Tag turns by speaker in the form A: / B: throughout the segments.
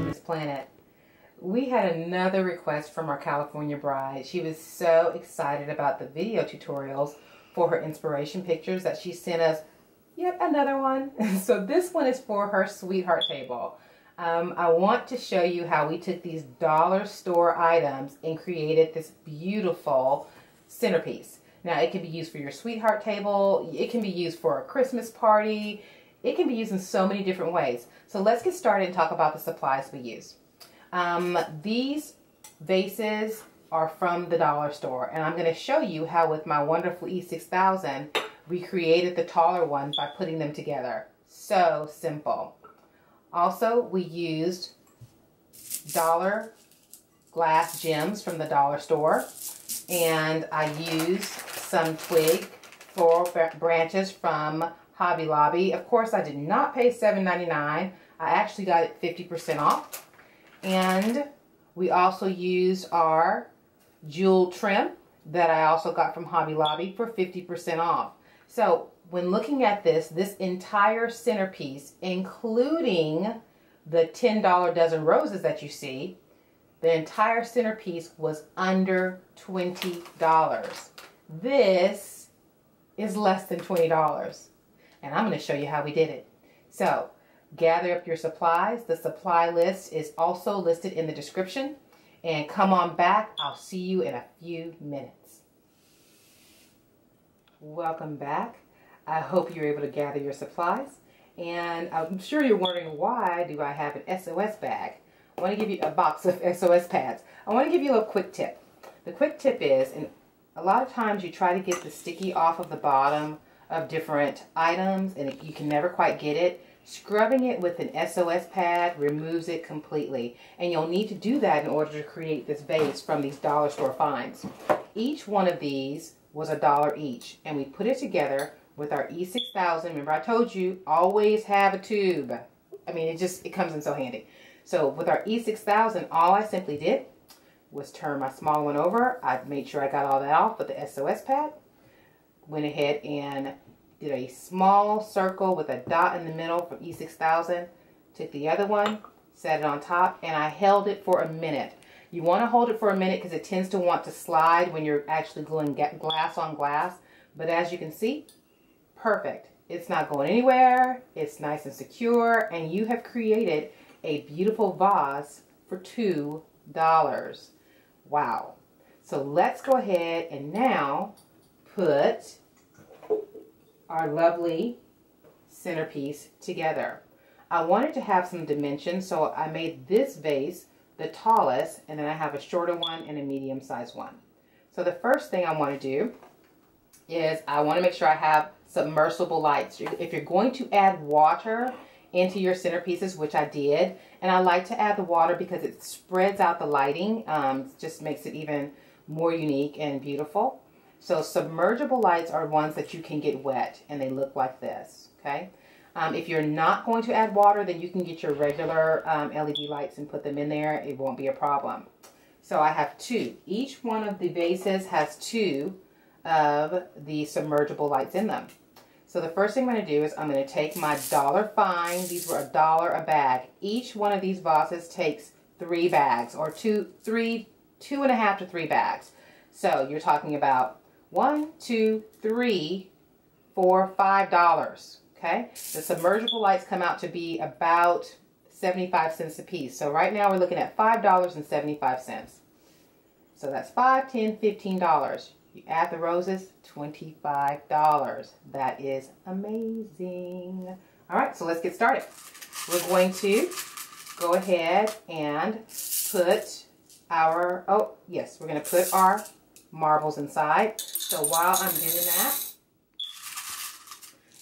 A: to this planet. We had another request from our California bride. She was so excited about the video tutorials for her inspiration pictures that she sent us yet another one. So this one is for her sweetheart table. I want to show you how we took these dollar store items and created this beautiful centerpiece. Now it can be used for your sweetheart table, it can be used for a Christmas party, it can be used in so many different ways. So let's get started and talk about the supplies we use. These vases are from the dollar store, and I'm going to show you how with my wonderful E6000 we created the taller ones by putting them together. So simple. Also, we used dollar glass gems from the dollar store, and I used some twig floral branches from Hobby Lobby. Of course, I did not pay $7.99. I actually got it 50% off. And we also used our jewel trim that I also got from Hobby Lobby for 50% off. So when looking at this entire centerpiece, including the $10 dozen roses that you see, the entire centerpiece was under $20. This is less than $20. And I'm going to show you how we did it. So gather up your supplies. The supply list is also listed in the description. And come on back. I'll see you in a few minutes. Welcome back. I hope you're able to gather your supplies. And I'm sure you're wondering, why do I have an SOS bag? I want to give you a box of SOS pads. I want to give you a quick tip. The quick tip is, and a lot of times you try to get the sticky off of the bottom of different items and you can never quite get it. Scrubbing it with an SOS pad removes it completely. And you'll need to do that in order to create this vase from these dollar store finds. Each one of these was $1 each, and we put it together with our E6000. Remember, I told you, always have a tube. I mean, it comes in so handy. So with our E6000, all I simply did was turn my small one over. I made sure I got all that off with the SOS pad. Went ahead and did a small circle with a dot in the middle from E6000. Took the other one, set it on top, and I held it for a minute. You want to hold it for a minute because it tends to want to slide when you're actually gluing glass on glass. But as you can see, perfect. It's not going anywhere. It's nice and secure, and you have created a beautiful vase for $2. Wow. So let's go ahead and now put our lovely centerpiece together. I wanted to have some dimensions, so I made this vase the tallest, and then I have a shorter one and a medium-sized one. So the first thing I want to do is I want to make sure I have submersible lights. If you're going to add water into your centerpieces, which I did, and I like to add the water because it spreads out the lighting, just makes it even more unique and beautiful. So submergible lights are ones that you can get wet, and they look like this, okay? If you're not going to add water, then you can get your regular LED lights and put them in there. It won't be a problem. So I have two. Each one of the vases has two of the submergible lights in them. So the first thing I'm going to do is I'm going to take my dollar fine. These were $1 a bag. Each one of these vases takes 3 bags, or two and a half to 3 bags. So you're talking about $1, $2, $3, $4, $5. Okay, the submergible lights come out to be about 75 cents a piece. So right now we're looking at $5.75. So that's $5, $10, $15. You add the roses, $25. That is amazing. All right, so let's get started. We're going to go ahead and put our, we're going to put our marbles inside. So while I'm doing that,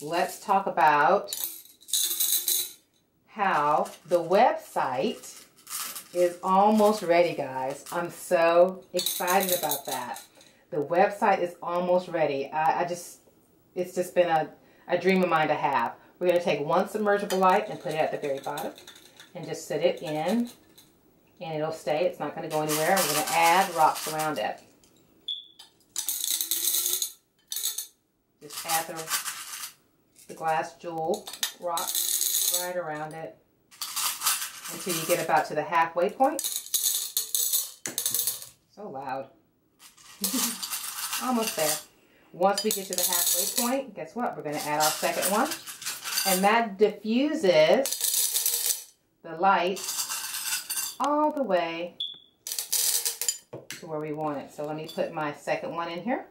A: let's talk about how the website is almost ready, guys. I'm so excited about that. The website is almost ready. It's just been a dream of mine to have. We're going to take one submergible light and put it at the very bottom and just sit it in, and it'll stay. It's not going to go anywhere. We're going to add rocks around it. Just add the glass jewel rocks right around it. until you get about to the halfway point. So loud. Almost there. Once we get to the halfway point, guess what? We're going to add our second one. And that diffuses the light all the way to where we want it. So let me put my second one in here.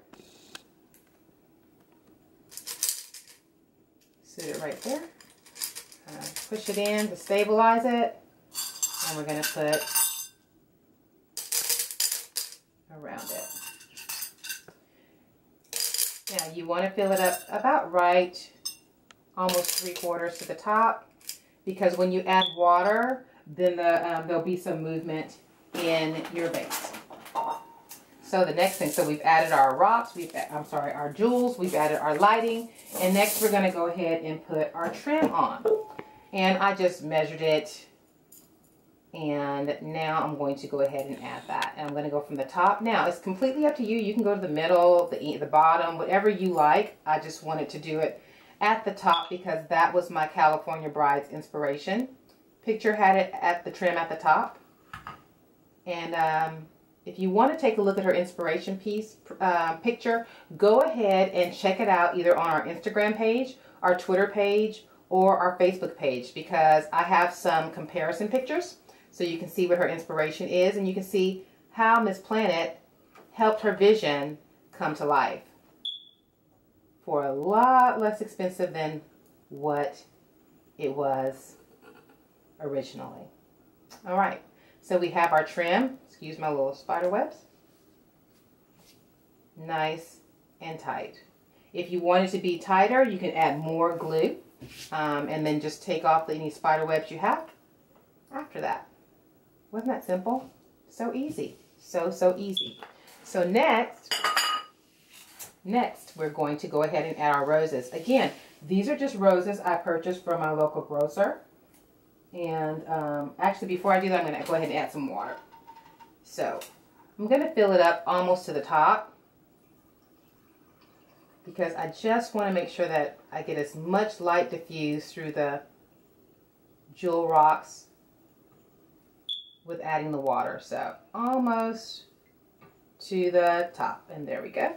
A: Sit it right there. Push it in to stabilize it. And we're going to put around it. Now you want to fill it up about right, almost 3/4 to the top, because when you add water, then there'll be some movement in your vase. So the next thing, so we've added our rocks, our jewels, we've added our lighting, and next we're going to go ahead and put our trim on. And I just measured it, and now I'm going to go ahead and add that. And I'm going to go from the top. Now it's completely up to you. You can go to the middle, the bottom, whatever you like. I just wanted to do it at the top because that was my California Bride's inspiration. Picture had it at the trim at the top. And if you want to take a look at her inspiration picture, go ahead and check it out either on our Instagram page, our Twitter page, or our Facebook page, because I have some comparison pictures so you can see what her inspiration is, and you can see how Miss Planet helped her vision come to life for a lot less expensive than what it was originally. All right, so we have our trim. Excuse my little spider webs. Nice and tight. If you want it to be tighter, you can add more glue, and then just take off any spider webs you have after that. Wasn't that simple? So easy. So easy. So next we're going to go ahead and add our roses. Again, these are just roses I purchased from my local grocer. And actually, before I do that, I'm going to go ahead and add some water. So I'm going to fill it up almost to the top, because I just want to make sure that I get as much light diffused through the jewel rocks with adding the water. So almost to the top, and there we go.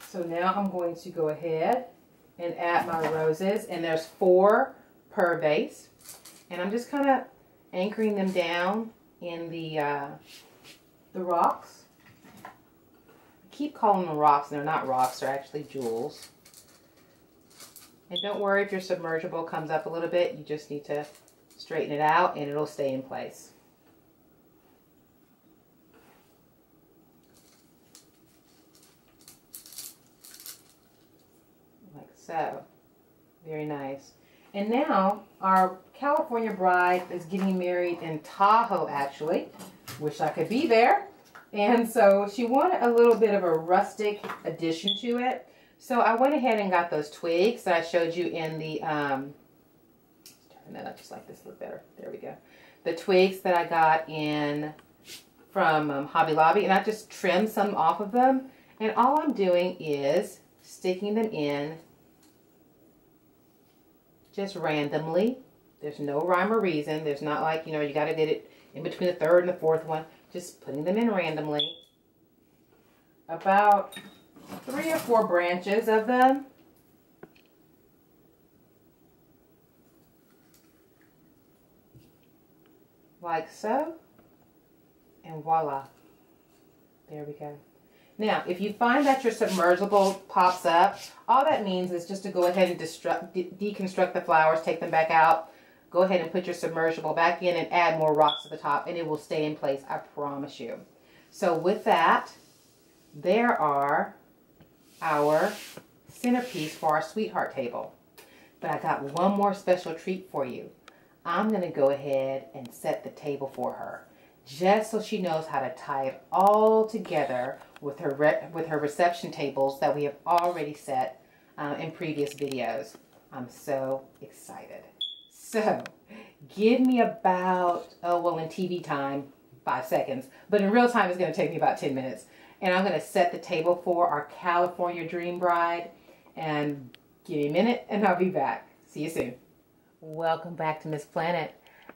A: So now I'm going to go ahead and add my roses, and there's 4 per vase, and I'm just kind of anchoring them down in the rocks. I keep calling them rocks, and they're not rocks, they're actually jewels. And don't worry if your submersible comes up a little bit, you just need to straighten it out and it'll stay in place. Like so. Very nice. And now our California bride is getting married in Tahoe, actually. Wish I could be there. And so she wanted a little bit of a rustic addition to it. So I went ahead and got those twigs that I showed you in the, turn that up just like this, look better. There we go. The twigs that I got from Hobby Lobby, and I just trimmed some off of them. And all I'm doing is sticking them in just randomly. There's no rhyme or reason. There's not like, you know, you got to get it in between the third and the fourth one. Just putting them in randomly. About 3 or 4 branches of them. Like so. And voila. There we go. Now, if you find that your submersible pops up, all that means is just to go ahead and deconstruct the flowers, take them back out, go ahead and put your submersible back in and add more rocks to the top, and it will stay in place, I promise you. So with that, there are our centerpiece for our sweetheart table. But I got one more special treat for you. I'm going to go ahead and set the table for her, just so she knows how to tie it all together with her reception tables that we have already set in previous videos. I'm so excited. So, give me about, oh well, in TV time, 5 seconds. But in real time, it's going to take me about 10 minutes. And I'm going to set the table for our California Dream Bride. And give me a minute, and I'll be back. See you soon. Welcome back to Miss Planet.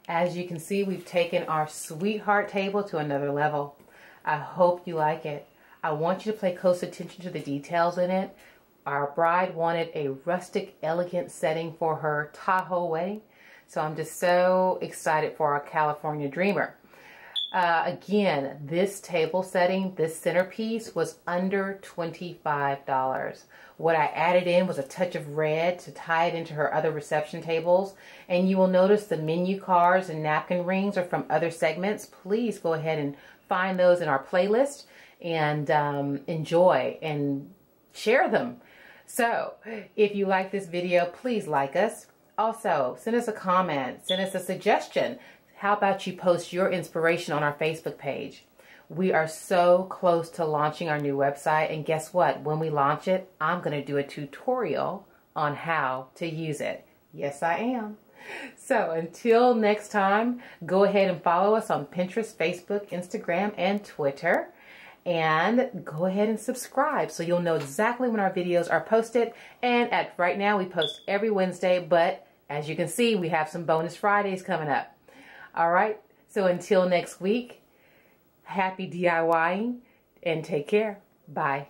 A: As you can see, we've taken our sweetheart table to another level. I hope you like it. I want you to pay close attention to the details in it. Our bride wanted a rustic, elegant setting for her Tahoe wedding. So I'm just so excited for our California dreamer. Again, this table setting, this centerpiece was under $25. What I added in was a touch of red to tie it into her other reception tables. And you will notice the menu cards and napkin rings are from other segments. Please go ahead and find those in our playlist and enjoy and share them. So if you like this video, please like us. Also, send us a comment, send us a suggestion. How about you post your inspiration on our Facebook page? We are so close to launching our new website, and guess what? When we launch it, I'm going to do a tutorial on how to use it. Yes, I am. So until next time, go ahead and follow us on Pinterest, Facebook, Instagram, and Twitter. And go ahead and subscribe so you'll know exactly when our videos are posted. And right now we post every Wednesday, but as you can see, we have some bonus Fridays coming up. All right, so until next week, happy DIYing and take care. Bye.